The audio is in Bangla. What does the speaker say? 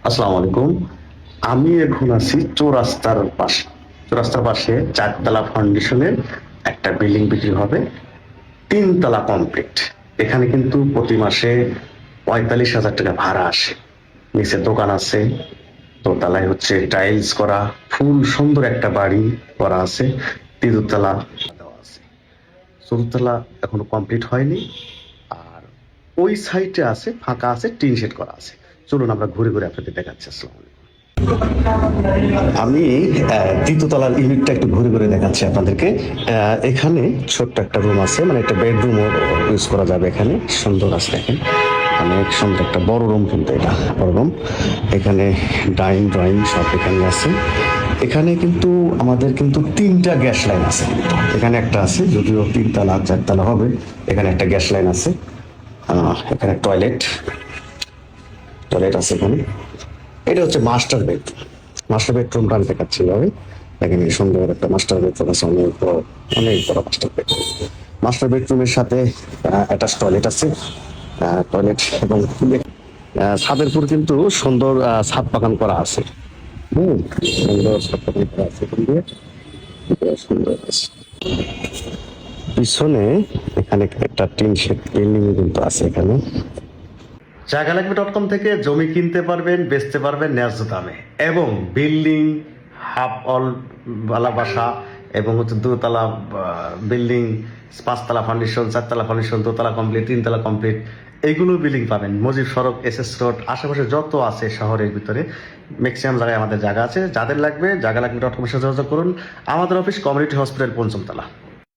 আসসালামু আলাইকুম। আমি এখন আছি চৌরাস্তার পাশে 4 তলা ফাউন্ডেশনের একটা বিল্ডিং বিক্রি হবে, 3 তলা কমপ্লিট। এখানে কিন্তু প্রতি মাসে 45,000 টাকা ভাড়া আসে। নিচে দোকান আছে, দোতলায় হচ্ছে টাইলস করা, ফুল সুন্দর একটা বাড়ি করা আছে, 3 তলা দেওয়া আছে। 4তলা এখনো কমপ্লিট হয়নি। আর ওই সাইডে আছে, ফাঁকা আছে, টিন শেড করা আছে। চলুন আমরা ঘুরে ঘুরে আপনাদের দেখাচ্ছি। আসসালামু আলাইকুম। আমি 3তলার ইউনিটটা একটু ঘুরে ঘুরে দেখাচ্ছি আপনাদেরকে। এখানে ছোট্ট একটা রুম আছে, মানে একটা বেডরুমও ইউজ করা যাবে। এখানে সুন্দর আছে, দেখেন অনেক সুন্দর একটা বড় রুম, কিন্তু এটা বড় রুম। এখানে ডাইনিং ড্রয়িং সব এখানে আছে। এখানে কিন্তু আমাদের কিন্তু 3টা গ্যাস লাইন আছে। এখানে একটা আছে, যদিও 3তলা 4তলা হবে। এখানে একটা গ্যাস লাইন আছে। এখানে টয়লেট টয়লেট আছে এখানে। এটা হচ্ছে মাস্টার বেডরুমটা আমি দেখাচ্ছি ভাবে। দেখেন এই সুন্দর একটা মাস্টার বেডরুম আছে, অনেক বড় মাস্টার বেডরুম। মাস্টার বেডরুমের সাথে অ্যাটাচ টয়লেট আছে। টয়লেট এবং ছাদের উপর কিন্তু সুন্দর ছাদ বাগান করা আছে। সুন্দর ছাদ বাগান করা আছে এখান দিয়ে, এটা সুন্দর আছে। পিছনে এখানে একটা টিন শেড বিল্ডিং কিন্তু আছে এখানে। জায়গালাগবে.com থেকে জমি কিনতে পারবেন, বেচতে পারবেন ন্যায্য দামে, এবং বিল্ডিং, হাফ অল বালা বাসা, এবং হচ্ছে 2তলা বিল্ডিং, 5তলা ফাউন্ডেশন, 4তলা ফাউন্ডেশন, 2তলা কমপ্লিট, 3তলা কমপ্লিট, এইগুলো বিল্ডিং পাবেন। মুজিব সড়ক, SS রোড, আশেপাশে যত আছে শহরের ভিতরে ম্যাক্সিমাম জায়গায় আমাদের জায়গা আছে। যাদের লাগবে জায়গালাগবে.com সাথে যোগাযোগ করুন। আমাদের অফিস কমিউনিটি হসপিটাল 5ম তলা।